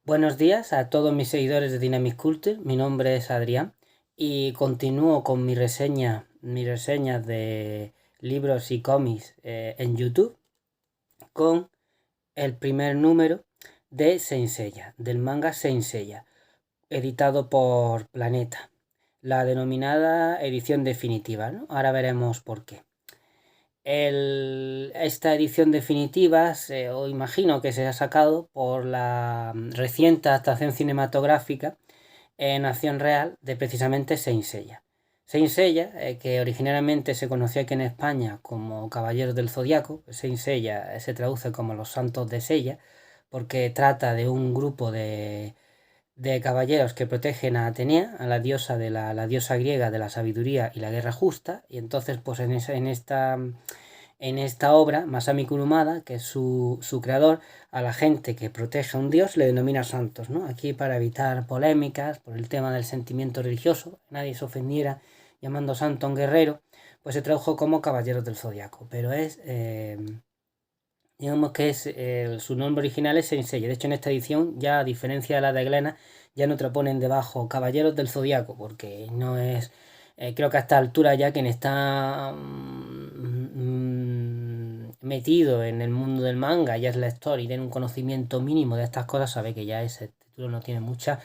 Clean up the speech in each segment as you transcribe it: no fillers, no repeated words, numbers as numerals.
Buenos días a todos mis seguidores de Dynamic Culture. Mi nombre es Adrián y continúo con mis reseñas de libros y cómics en YouTube con el primer número de Saint Seiya, del manga Saint Seiya, editado por Planeta, la denominada edición definitiva, ¿no? Ahora veremos por qué. Esta edición definitiva, o imagino que se ha sacado por la reciente adaptación cinematográfica en acción real de precisamente Saint Seiya. Saint Seiya, que originalmente se conoció aquí en España como Caballeros del Zodiaco. Saint Seiya se traduce como los Santos de Seiya, porque trata de un grupo de caballeros que protegen a Atenea, a la diosa la diosa griega de la sabiduría y la guerra justa. Y entonces, pues en esta obra, Masami Kurumada, que es su creador, a la gente que protege a un dios le denomina santos, ¿no? Aquí, para evitar polémicas por el tema del sentimiento religioso, nadie se ofendiera llamando santo a un guerrero, pues se tradujo como Caballeros del Zodiaco. Pero digamos que su nombre original es Saint Seiya. De hecho, en esta edición, ya a diferencia de la de Glena, ya no te lo ponen debajo Caballeros del Zodiaco, porque no es. Creo que a esta altura ya quien está metido en el mundo del manga, ya es lector y tiene un conocimiento mínimo de estas cosas, sabe que ya ese título no tiene mucha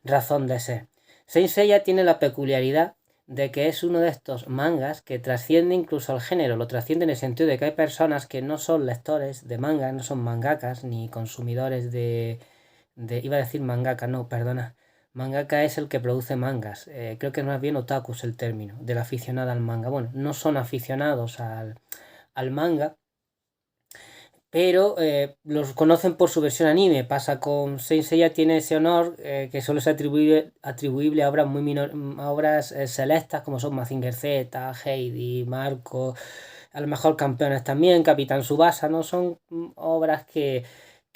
razón de ser. Saint Seiya tiene la peculiaridad de que es uno de estos mangas que trasciende incluso al género, lo trasciende en el sentido de que hay personas que no son lectores de manga, no son mangakas ni consumidores iba a decir mangaka, no, perdona. Mangaka es el que produce mangas. Creo que es más bien otaku es el término, del aficionado al manga. Bueno, no son aficionados al manga, pero los conocen por su versión anime. Pasa con Saint Seiya, tiene ese honor que solo es atribuible a obras a obras selectas como son Mazinger Z, Heidi, Marco, a lo mejor Campeones también, Capitán Subasa, ¿no? Son obras que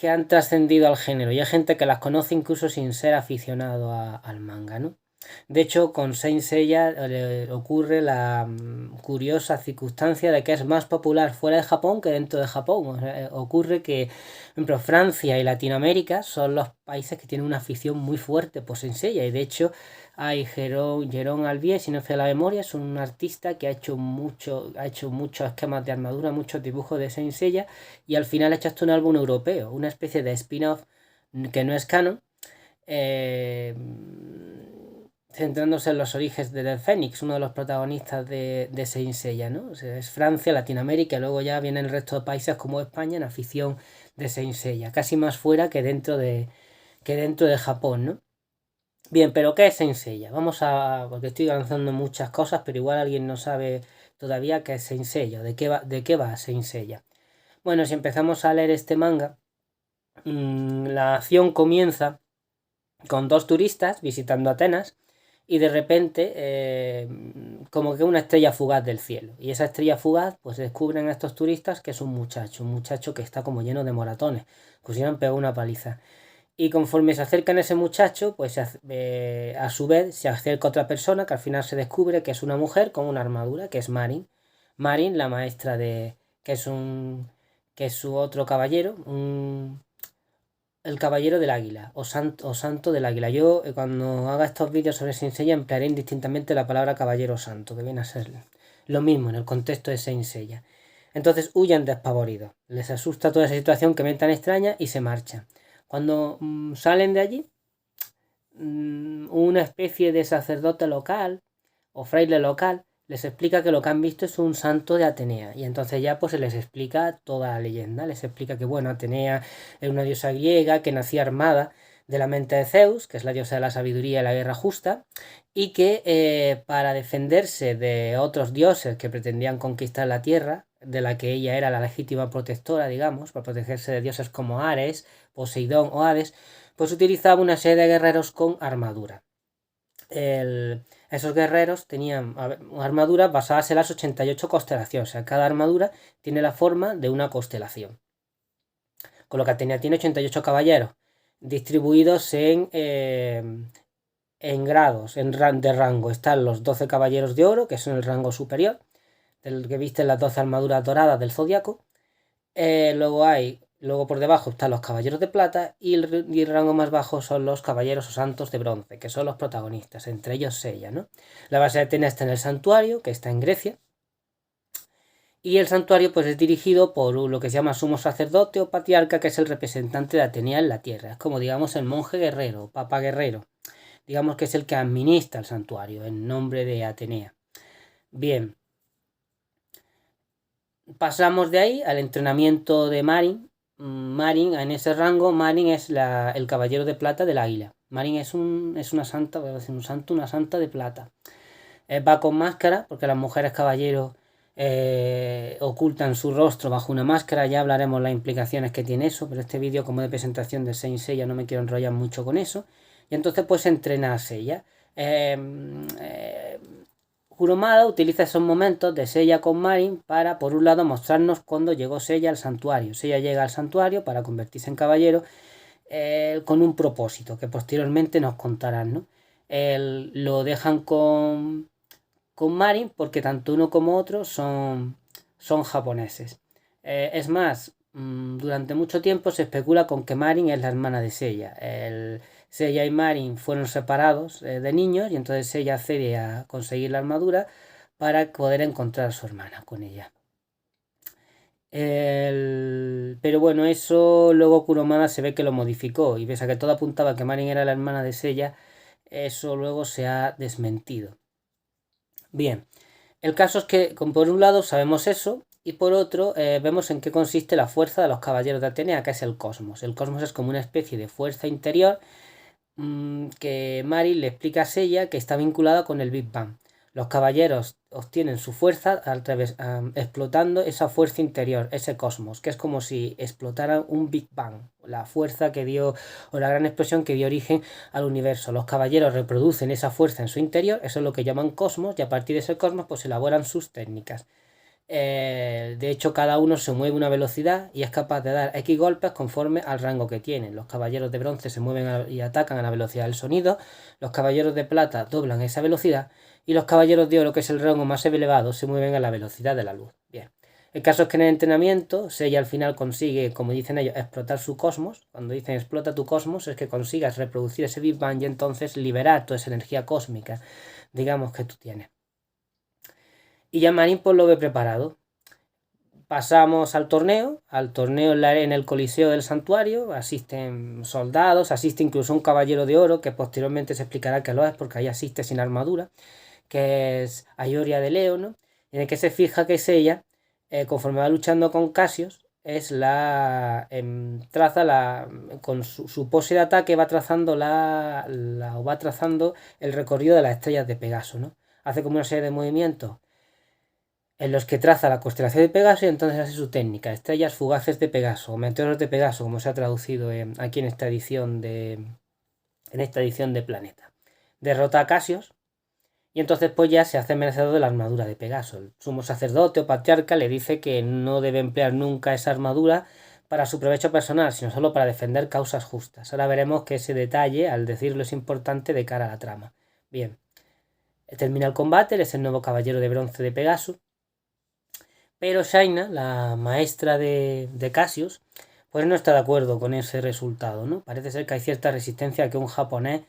han trascendido al género y hay gente que las conoce incluso sin ser aficionado al manga, ¿no? De hecho, con Saint Seiya ocurre la curiosa circunstancia de que es más popular fuera de Japón que dentro de Japón. O sea, ocurre que, por ejemplo, Francia y Latinoamérica son los países que tienen una afición muy fuerte por Saint Seiya. Y de hecho, hay Jérôme Albier, si no falla la memoria, es un artista que ha hecho muchos esquemas de armadura, muchos dibujos de Saint Seiya, y al final ha hecho hasta un álbum europeo, una especie de spin-off que no es canon, eh, centrándose en los orígenes de Fénix, uno de los protagonistas de Saint Seiya, ¿no? O sea, es Francia, Latinoamérica, y luego ya viene el resto de países como España en afición de Saint Seiya, casi más fuera que dentro de Japón, ¿no? Bien, pero ¿qué es Saint Seiya? Porque estoy lanzando muchas cosas, pero igual alguien no sabe todavía qué es Saint Seiya, de qué va Saint Seiya. Bueno, si empezamos a leer este manga, la acción comienza con dos turistas visitando Atenas y de repente como que una estrella fugaz del cielo. Y esa estrella fugaz, pues descubren a estos turistas que es un muchacho que está como lleno de moratones, pues han pegado una paliza. Y conforme se acercan a ese muchacho, pues a su vez se acerca otra persona que al final se descubre que es una mujer con una armadura, que es Marin. Marin, la maestra que es que es su otro caballero, el caballero del águila, o santo del águila. Yo cuando haga estos vídeos sobre Saint Seiya emplearé indistintamente la palabra caballero santo, que viene a ser lo mismo en el contexto de Saint Seiya. Entonces huyen despavoridos, les asusta toda esa situación que ven tan extraña y se marchan. Cuando salen de allí, una especie de sacerdote local o fraile local les explica que lo que han visto es un santo de Atenea. Y entonces ya pues se les explica toda la leyenda. Les explica que, bueno, Atenea era una diosa griega que nacía armada de la mente de Zeus, que es la diosa de la sabiduría y la guerra justa, y que para defenderse de otros dioses que pretendían conquistar la tierra, de la que ella era la legítima protectora, digamos, para protegerse de dioses como Ares, Poseidón o Hades, pues utilizaba una serie de guerreros con armadura. Esos guerreros tenían armaduras basadas en las 88 constelaciones. O sea, cada armadura tiene la forma de una constelación. Con lo que Atenea tiene 88 caballeros, distribuidos en grados de rango. Están los 12 caballeros de oro, que son el rango superior, del que visten las 12 armaduras doradas del zodiaco. Luego hay Luego por debajo están los caballeros de plata y el rango más bajo son los caballeros o santos de bronce, que son los protagonistas, entre ellos Seiya, ¿no? La base de Atenas está en el santuario, que está en Grecia, y el santuario pues es dirigido por lo que se llama sumo sacerdote o patriarca, que es el representante de Atenea en la tierra. Es como, digamos, el monje guerrero, papa guerrero. Digamos que es el que administra el santuario en nombre de Atenea. Bien, pasamos de ahí al entrenamiento de Marin. Marin, en ese rango, Marin es el caballero de plata del águila. Marin es una santa, voy a decir un santo, una santa de plata. Va con máscara, porque las mujeres caballeros ocultan su rostro bajo una máscara. Ya hablaremos las implicaciones que tiene eso, pero este vídeo como de presentación de Saint Seiya no me quiero enrollar mucho con eso. Y entonces pues entrena a Seiya. Kurumada utiliza esos momentos de Seiya con Marin para, por un lado, mostrarnos cuando llegó Seiya al santuario. Seiya llega al santuario para convertirse en caballero con un propósito que posteriormente nos contarán, ¿no? Lo dejan con Marin porque tanto uno como otro son japoneses. Es más, durante mucho tiempo se especula con que Marin es la hermana de Seiya. Seiya y Marin fueron separados de niños y entonces Seiya accede a conseguir la armadura para poder encontrar a su hermana con ella. Pero bueno, eso luego Kurumada se ve que lo modificó y pese a que todo apuntaba a que Marin era la hermana de Seiya, eso luego se ha desmentido. Bien, el caso es que por un lado sabemos eso y por otro vemos en qué consiste la fuerza de los caballeros de Atenea, que es el cosmos. El cosmos es como una especie de fuerza interior que Marin le explica a Seiya que está vinculada con el Big Bang. Los caballeros obtienen su fuerza al revés, explotando esa fuerza interior, ese cosmos, que es como si explotara un Big Bang, la fuerza que dio, o la gran explosión que dio origen al universo. Los caballeros reproducen esa fuerza en su interior, eso es lo que llaman cosmos, y a partir de ese cosmos pues elaboran sus técnicas. De hecho, cada uno se mueve a una velocidad y es capaz de dar X golpes conforme al rango que tienen. Los caballeros de bronce se mueven y atacan a la velocidad del sonido, los caballeros de plata doblan esa velocidad y los caballeros de oro, que es el rango más elevado, se mueven a la velocidad de la luz. Bien. El caso es que en el entrenamiento, Seiya al final consigue, como dicen ellos, explotar su cosmos. Cuando dicen explota tu cosmos, es que consigas reproducir ese Big Bang y entonces liberar toda esa energía cósmica, digamos, que tú tienes. Y ya Marin pues lo ve preparado. Pasamos al torneo en el Coliseo del Santuario, asisten soldados, asiste incluso un caballero de oro, que posteriormente se explicará que lo es porque ahí asiste sin armadura, que es Ayoria de Leo, ¿no? En el que se fija que es ella, conforme va luchando con Casios, es traza con su pose de ataque va trazando va trazando el recorrido de las estrellas de Pegaso, ¿no? Hace como una serie de movimientos en los que traza la constelación de Pegaso y entonces hace su técnica, estrellas fugaces de Pegaso, o meteoros de Pegaso, como se ha traducido aquí en esta edición de Planeta. Derrota a Casios y entonces pues ya se hace merecedor de la armadura de Pegaso. El sumo sacerdote o patriarca le dice que no debe emplear nunca esa armadura para su provecho personal, sino solo para defender causas justas. Ahora veremos que ese detalle, al decirlo, es importante de cara a la trama. Bien, termina el combate, él es el nuevo caballero de bronce de Pegaso. Pero Shaina, la maestra de Cassius, pues no está de acuerdo con ese resultado, ¿no? Parece ser que hay cierta resistencia a que un japonés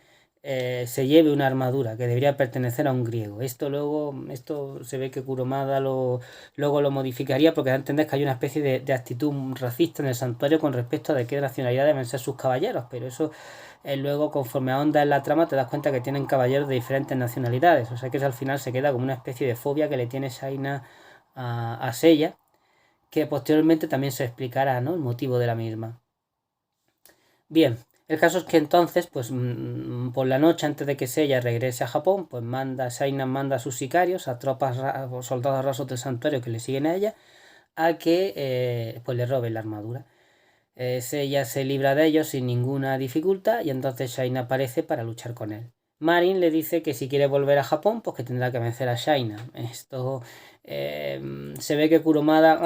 se lleve una armadura que debería pertenecer a un griego. Esto se ve que Kurumada luego lo modificaría porque da a entender que hay una especie de actitud racista en el santuario con respecto a de qué nacionalidad deben ser sus caballeros, pero eso luego conforme ahonda en la trama te das cuenta que tienen caballeros de diferentes nacionalidades, o sea que eso al final se queda como una especie de fobia que le tiene Shaina a Seiya, que posteriormente también se explicará, ¿no?, el motivo de la misma. Bien, el caso es que entonces, pues por la noche antes de que Seiya regrese a Japón, pues Shaina manda a sus sicarios, a tropas o soldados rasos del santuario que le siguen a ella, a que pues le roben la armadura. Seiya se libra de ellos sin ninguna dificultad y entonces Shaina aparece para luchar con él. Marin le dice que si quiere volver a Japón, pues que tendrá que vencer a Shaina. Esto se ve que Kurumada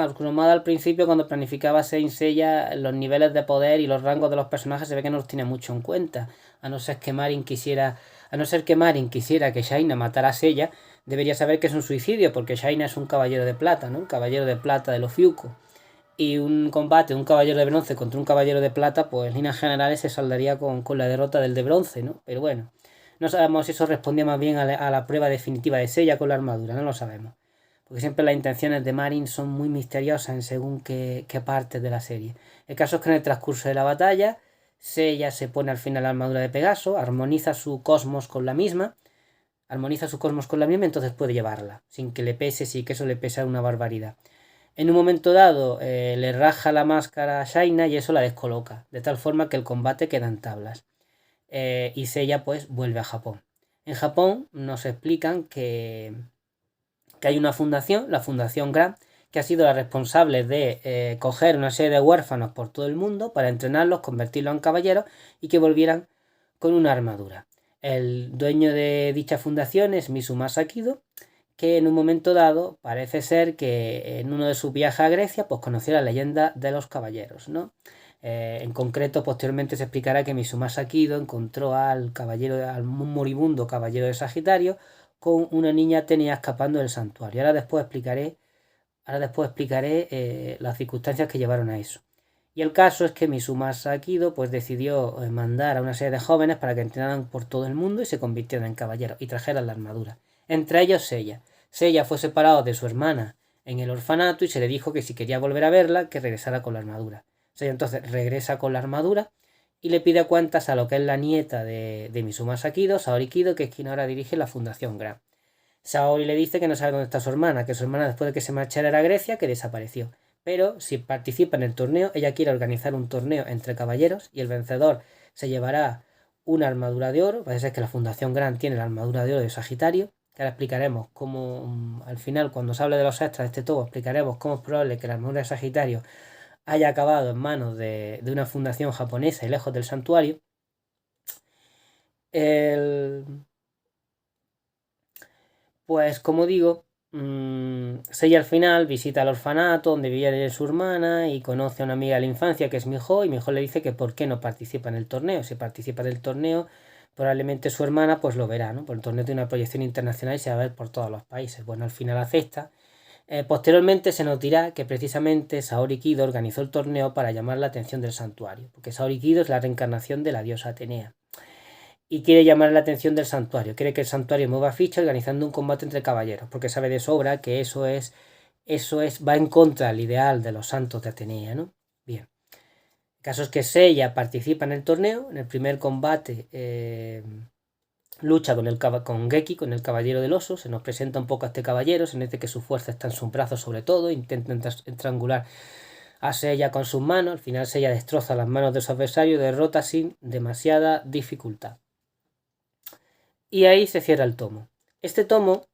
al principio, cuando planificaba Saint Seiya, los niveles de poder y los rangos de los personajes se ve que no los tiene mucho en cuenta. A no ser que Marin quisiera que Shaina matara a Seiya, debería saber que es un suicidio, porque Shaina es un caballero de plata, ¿no? Un caballero de plata de los Fyuko. y un combate de un caballero de bronce contra un caballero de plata, pues en líneas generales se saldaría con la derrota del de bronce, ¿no? Pero bueno, no sabemos si eso respondía más bien a la prueba definitiva de Seiya con la armadura, no lo sabemos. Porque siempre las intenciones de Marin son muy misteriosas en según qué partes de la serie. El caso es que en el transcurso de la batalla, Seiya se pone al final la armadura de Pegaso, armoniza su cosmos con la misma, entonces puede llevarla, sin que le pese, sin que eso le pese una barbaridad. En un momento dado le raja la máscara a Shaina y eso la descoloca, de tal forma que el combate queda en tablas. Y Seiya pues vuelve a Japón. En Japón nos explican que hay una fundación, la Fundación Grant, que ha sido la responsable de coger una serie de huérfanos por todo el mundo para entrenarlos, convertirlos en caballeros y que volvieran con una armadura. El dueño de dicha fundación es Mizumasa Kido, que en un momento dado parece ser que en uno de sus viajes a Grecia pues conoció la leyenda de los caballeros, ¿no? En concreto, posteriormente se explicará que Mizumasa Kido encontró al moribundo caballero de Sagitario con una niña Atenea escapando del santuario. Ahora después explicaré las circunstancias que llevaron a eso. Y el caso es que Mizumasa Kido pues decidió mandar a una serie de jóvenes para que entrenaran por todo el mundo y se convirtieran en caballeros y trajeran la armadura. Entre ellos Seiya. Seiya fue separado de su hermana en el orfanato y se le dijo que si quería volver a verla, que regresara con la armadura. Seiya entonces regresa con la armadura y le pide cuentas a lo que es la nieta de Mizumasa Kido, Saori Kido, que es quien ahora dirige la Fundación Grant. Saori le dice que no sabe dónde está su hermana, que su hermana después de que se marchara a Grecia, que desapareció. Pero si participa en el torneo, ella quiere organizar un torneo entre caballeros y el vencedor se llevará una armadura de oro. Parece ser que la Fundación Grant tiene la armadura de oro de Sagitario, que ahora explicaremos cómo, al final, cuando se hable de los extras de este tomo, explicaremos cómo es probable que la armadura de Sagitario haya acabado en manos de una fundación japonesa y lejos del santuario. Pues como digo, Seiya al final visita el orfanato donde vivía su hermana y conoce a una amiga de la infancia que es Miho, y Miho le dice que por qué no participa en el torneo. Si participa del torneo, probablemente su hermana pues lo verá, ¿no? Por el torneo tiene una proyección internacional y se va a ver por todos los países. Bueno, al final acepta. Posteriormente se nos dirá que precisamente Saori Kido organizó el torneo para llamar la atención del santuario, porque Saori Kido es la reencarnación de la diosa Atenea. Y quiere llamar la atención del santuario. Quiere que el santuario mueva ficha organizando un combate entre caballeros, porque sabe de sobra que eso va en contra del ideal de los santos de Atenea, ¿no? Bien. El caso es que Seiya participa en el torneo. En el primer combate lucha con Geki, con el caballero del oso. Se nos presenta un poco a este caballero. Se nos dice que su fuerza está en sus brazos sobre todo. Intenta estrangular a Seiya con sus manos. Al final Seiya destroza las manos de su adversario y derrota sin demasiada dificultad. Y ahí se cierra el tomo. Este tomo,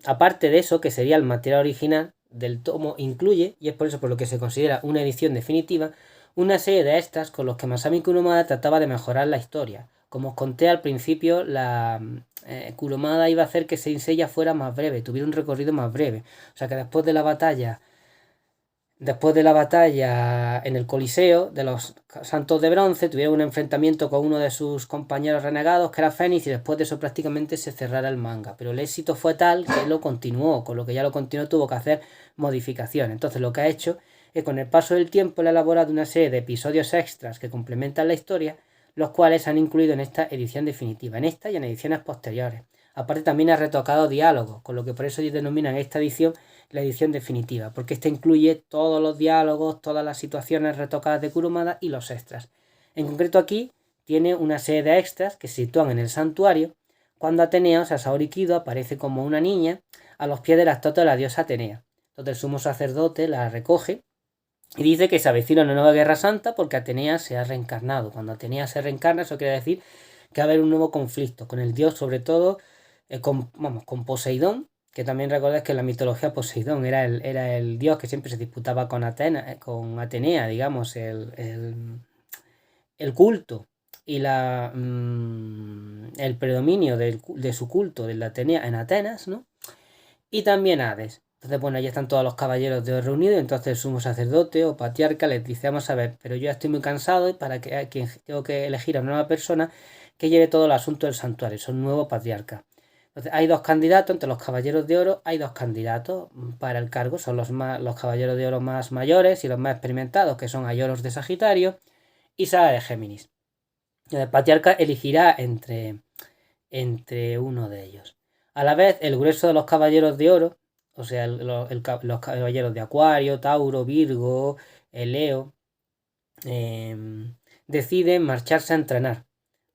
aparte de eso, que sería el material original del tomo, incluye, y es por eso por lo que se considera una edición definitiva, una serie de extras con los que Masami Kurumada trataba de mejorar la historia. Como os conté al principio, Kurumada iba a hacer que Saint Seiya fuera más breve, tuviera un recorrido más breve. O sea que después de la batalla en el Coliseo de los Santos de Bronce, tuvieron un enfrentamiento con uno de sus compañeros renegados, que era Fénix, y después de eso prácticamente se cerrara el manga. Pero el éxito fue tal que lo continuó, con lo que ya lo continuó tuvo que hacer modificaciones. Entonces lo que ha hecho es, con el paso del tiempo, le ha elaborado una serie de episodios extras que complementan la historia, los cuales se han incluido en esta edición definitiva, en esta y en ediciones posteriores. Aparte también ha retocado diálogos, con lo que por eso ellos denominan esta edición la edición definitiva, porque esta incluye todos los diálogos, todas las situaciones retocadas de Kurumada y los extras. En concreto aquí tiene una serie de extras que se sitúan en el santuario cuando Atenea, o sea, Saori Kido, aparece como una niña a los pies de la estatua de la diosa Atenea. Entonces el sumo sacerdote la recoge y dice que se avecina una nueva guerra santa porque Atenea se ha reencarnado. Cuando Atenea se reencarna, eso quiere decir que va a haber un nuevo conflicto con el dios, sobre todo con Poseidón, que también recordáis que en la mitología Poseidón era el dios que siempre se disputaba con Atenea, digamos, el culto y el predominio de su culto de la Atenea en Atenas, ¿no? Y también Hades. Entonces, bueno, ahí están todos los caballeros de reunidos, entonces el sumo sacerdote o patriarca les dice: vamos a ver, pero yo ya estoy muy cansado y tengo que elegir a una nueva persona que lleve todo el asunto del santuario, es un nuevo patriarca. Entonces, hay dos candidatos, entre los Caballeros de Oro hay dos candidatos para el cargo, son los Caballeros de Oro más mayores y los más experimentados, que son Aiolos de Sagitario y Saga de Géminis. El patriarca elegirá entre uno de ellos. A la vez, el grueso de los Caballeros de Oro, o sea, los Caballeros de Acuario, Tauro, Virgo, Leo, deciden marcharse a entrenar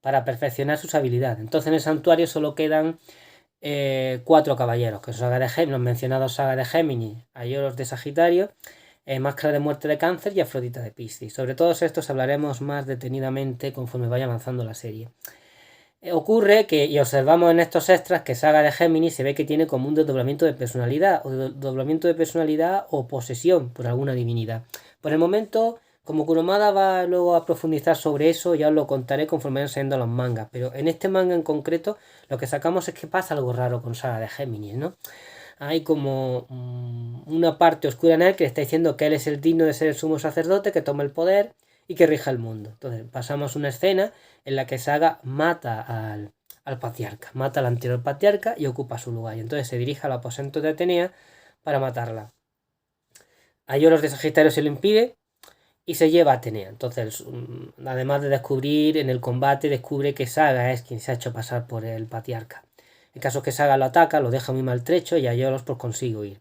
para perfeccionar sus habilidades. Entonces en el santuario solo quedan 4 caballeros, que son Saga de Géminis, los mencionados Saga de Géminis, Aiolos de Sagitario, Máscara de Muerte de Cáncer y Afrodita de Piscis. Sobre todos estos hablaremos más detenidamente conforme vaya avanzando la serie. Ocurre que, y observamos en estos extras, que Saga de Géminis se ve que tiene como un desdoblamiento de personalidad, o desdoblamiento de personalidad o posesión por alguna divinidad. Por el momento, como Kurumada va luego a profundizar sobre eso, ya os lo contaré conforme vayan saliendo los mangas. Pero en este manga en concreto, lo que sacamos es que pasa algo raro con Saga de Géminis, ¿no? Hay como una parte oscura en él que está diciendo que él es el digno de ser el sumo sacerdote, que toma el poder y que rija el mundo. Entonces pasamos una escena en la que Saga mata al patriarca, mata al anterior patriarca y ocupa su lugar. Y entonces se dirige al aposento de Atenea para matarla. Aiolos de Sagitario se lo impide y se lleva a Atenea. Entonces, además de descubrir en el combate, descubre que Saga es quien se ha hecho pasar por el patriarca. El caso es que Saga lo ataca, lo deja muy maltrecho y Aiolos pues consigue huir.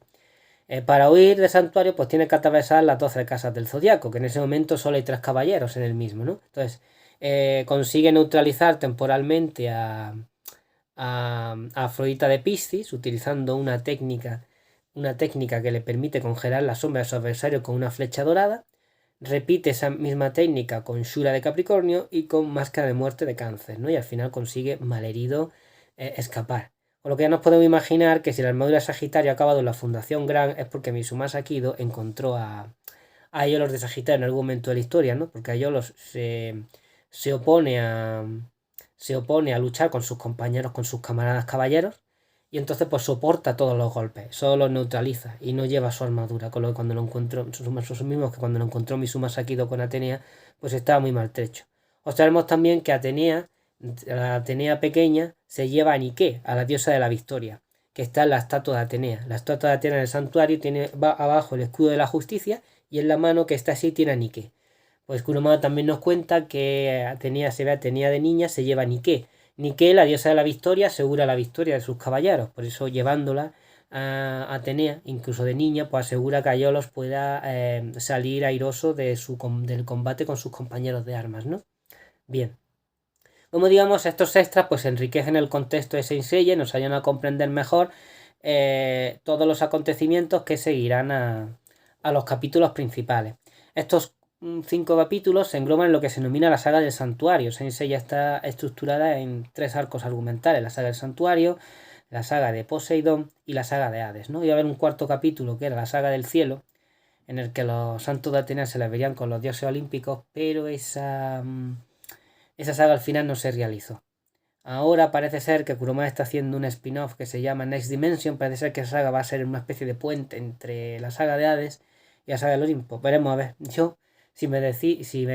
Para huir del santuario pues tiene que atravesar las 12 casas del zodiaco, que en ese momento solo hay 3 caballeros en el mismo, ¿no? Entonces consigue neutralizar temporalmente a Afrodita de Piscis utilizando una técnica que le permite congelar la sombra de su adversario con una flecha dorada. Repite esa misma técnica con Shura de Capricornio y con Máscara de Muerte de Cáncer, ¿no? Y al final consigue malherido escapar. Con lo que ya nos podemos imaginar que si la armadura de Sagitario ha acabado en la Fundación Gran es porque Mizumasa Kido encontró a Aiolos de Sagitario en algún momento de la historia, ¿no? Porque Aiolos se opone a luchar con sus compañeros, con sus camaradas caballeros, y entonces pues soporta todos los golpes, solo los neutraliza y no lleva su armadura, con lo que cuando lo encontró, sus mismos que cuando lo encontró Mizumasa Kido con Atenea, pues estaba muy maltrecho. Observemos también que la Atenea pequeña se lleva a Nike, a la diosa de la victoria, que está en la estatua de Atenea. La estatua de Atenea en el santuario va abajo el escudo de la justicia y en la mano que está así tiene a Nike. Pues Kurumada también nos cuenta que Atenea de niña, se lleva a Nike. Nike, la diosa de la victoria, asegura la victoria de sus caballeros. Por eso llevándola a Atenea, incluso de niña, pues asegura que Aiolos pueda salir airoso del combate con sus compañeros de armas, ¿no? Bien. Como digamos, estos extras pues enriquecen el contexto de Saint Seiya y nos ayudan a comprender mejor todos los acontecimientos que seguirán a los capítulos principales. Estos 5 capítulos se engloban en lo que se denomina la saga del santuario. Saint Seiya está estructurada en 3 arcos argumentales: la saga del santuario, la saga de Poseidón y la saga de Hades, ¿no? Y va a haber un cuarto capítulo que era la saga del cielo, en el que los santos de Atenas se les verían con los dioses olímpicos, pero esa saga al final no se realizó. Ahora parece ser que Kurumada está haciendo un spin-off que se llama Next Dimension. Parece ser que esa saga va a ser una especie de puente entre la saga de Hades y la saga del Olimpo. Veremos a ver. Yo, si me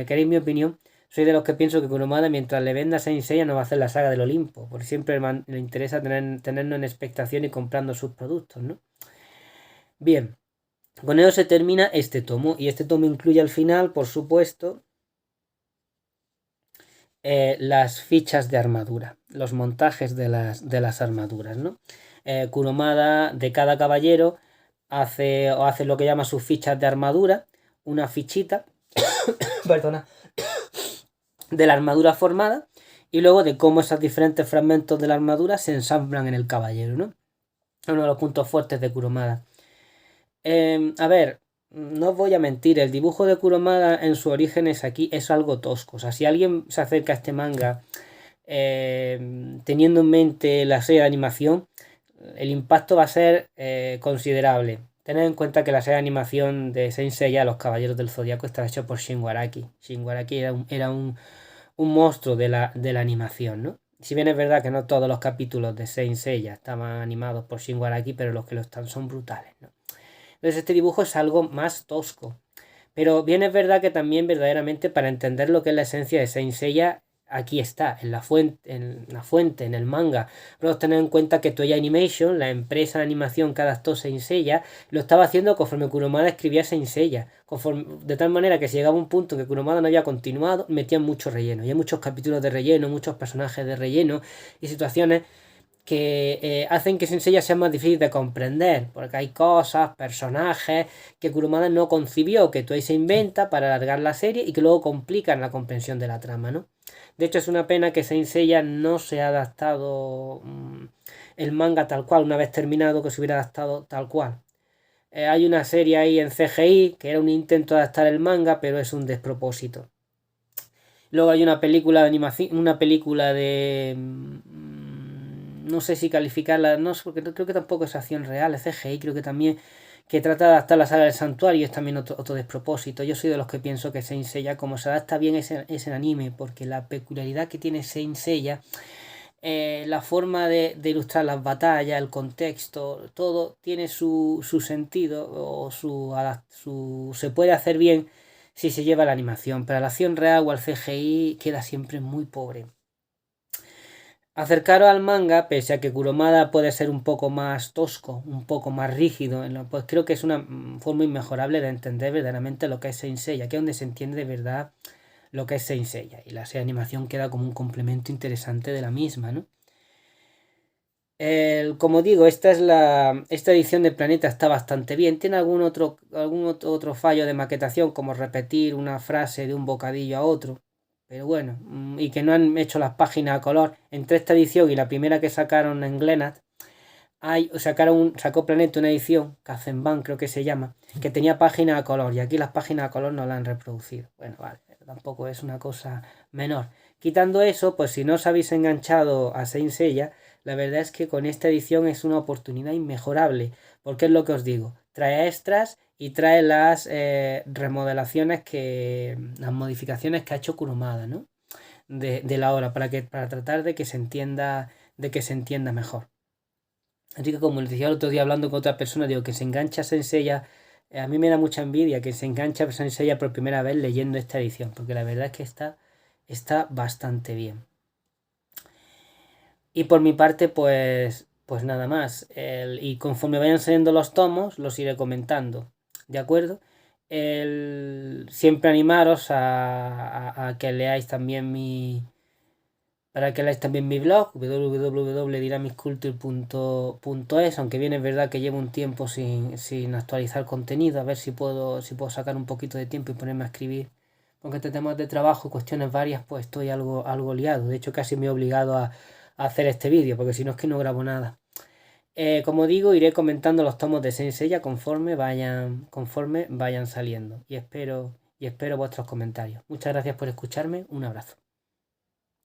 queréis mi opinión, soy de los que pienso que Kurumada, mientras le venda Saint Seiya, no va a hacer la saga del Olimpo, porque siempre le interesa tenernos en expectación y comprando sus productos, ¿no? Bien, con ello se termina este tomo, y este tomo incluye al final, por supuesto, las fichas de armadura, los montajes de las armaduras, ¿no? Kurumada, de cada caballero, hace lo que llama sus fichas de armadura, una fichita, perdona, de la armadura formada, y luego de cómo esos diferentes fragmentos de la armadura se ensamblan en el caballero, ¿no? Es uno de los puntos fuertes de Kurumada. A ver, no os voy a mentir, el dibujo de Kurumada en su origen aquí es algo tosco. O sea, si alguien se acerca a este manga teniendo en mente la serie de animación, el impacto va a ser considerable. Tened en cuenta que la serie de animación de Saint Seiya, Los Caballeros del Zodiaco, estaba hecho por Shin Araki. Shin Araki era un monstruo de la animación, ¿no? Si bien es verdad que no todos los capítulos de Saint Seiya estaban animados por Shin Araki, pero los que lo están son brutales, ¿no? Entonces este dibujo es algo más tosco. Pero bien es verdad que también verdaderamente para entender lo que es la esencia de Saint Seiya aquí está, en la fuente, en el manga. Pero tener en cuenta que Toei Animation, la empresa de animación que adaptó Saint Seiya, lo estaba haciendo conforme Kurumada escribía Saint Seiya. De tal manera que si llegaba un punto en que Kurumada no había continuado, metían mucho relleno. Y hay muchos capítulos de relleno, muchos personajes de relleno y situaciones que hacen que Saint Seiya sea más difícil de comprender, porque hay cosas, personajes que Kurumada no concibió, que Toei se inventa para alargar la serie y que luego complican la comprensión de la trama, ¿no? De hecho, es una pena que Saint Seiya no se ha adaptado el manga tal cual, una vez terminado, que se hubiera adaptado tal cual. Hay una serie ahí en CGI que era un intento de adaptar el manga, pero es un despropósito. Luego hay una película de animación, una película de... no sé si calificarla, no sé, porque creo que tampoco es acción real, es CGI, creo que también, que trata de adaptar la saga del santuario, es también otro despropósito. Yo soy de los que pienso que Saint Seiya, como se adapta bien, es en anime, porque la peculiaridad que tiene Saint Seiya, la forma de ilustrar las batallas, el contexto, todo tiene su sentido o se puede hacer bien si se lleva la animación, pero la acción real o al CGI queda siempre muy pobre. Acercaros al manga, pese a que Kurumada puede ser un poco más tosco, un poco más rígido, pues creo que es una forma inmejorable de entender verdaderamente lo que es Saint Seiya, que es donde se entiende de verdad lo que es Saint Seiya, y la animación queda como un complemento interesante de la misma, ¿no? Como digo, esta edición de Planeta está bastante bien. Tiene algún otro fallo de maquetación, como repetir una frase de un bocadillo a otro. Pero bueno, y que no han hecho las páginas a color. Entre esta edición y la primera que sacaron en Glenat, sacó Planeta una edición, Kazenban creo que se llama, que tenía páginas a color. Y aquí las páginas a color no la han reproducido. Bueno, vale, tampoco es una cosa menor. Quitando eso, pues si no os habéis enganchado a Saint Seiya, la verdad es que con esta edición es una oportunidad inmejorable, porque es lo que os digo, trae extras y trae las remodelaciones las modificaciones que ha hecho Kurumada, ¿no? De la obra, para tratar de que se entienda mejor. Así que como les decía el otro día hablando con otra persona, digo que se engancha a Saint Seiya, a mí me da mucha envidia que se engancha a Saint Seiya por primera vez leyendo esta edición, porque la verdad es que está bastante bien. Y por mi parte, pues nada más. Y conforme vayan saliendo los tomos, los iré comentando. ¿De acuerdo? Siempre animaros a que leáis también mi blog, www.dinamisculture.es, aunque bien es verdad que llevo un tiempo sin actualizar contenido, a ver si puedo sacar un poquito de tiempo y ponerme a escribir. Porque entre temas de trabajo y cuestiones varias, pues estoy algo liado. De hecho, casi me he obligado a hacer este vídeo, porque si no es que no grabo nada. Como digo, iré comentando los tomos de Saint Seiya conforme vayan saliendo. Y espero vuestros comentarios. Muchas gracias por escucharme. Un abrazo.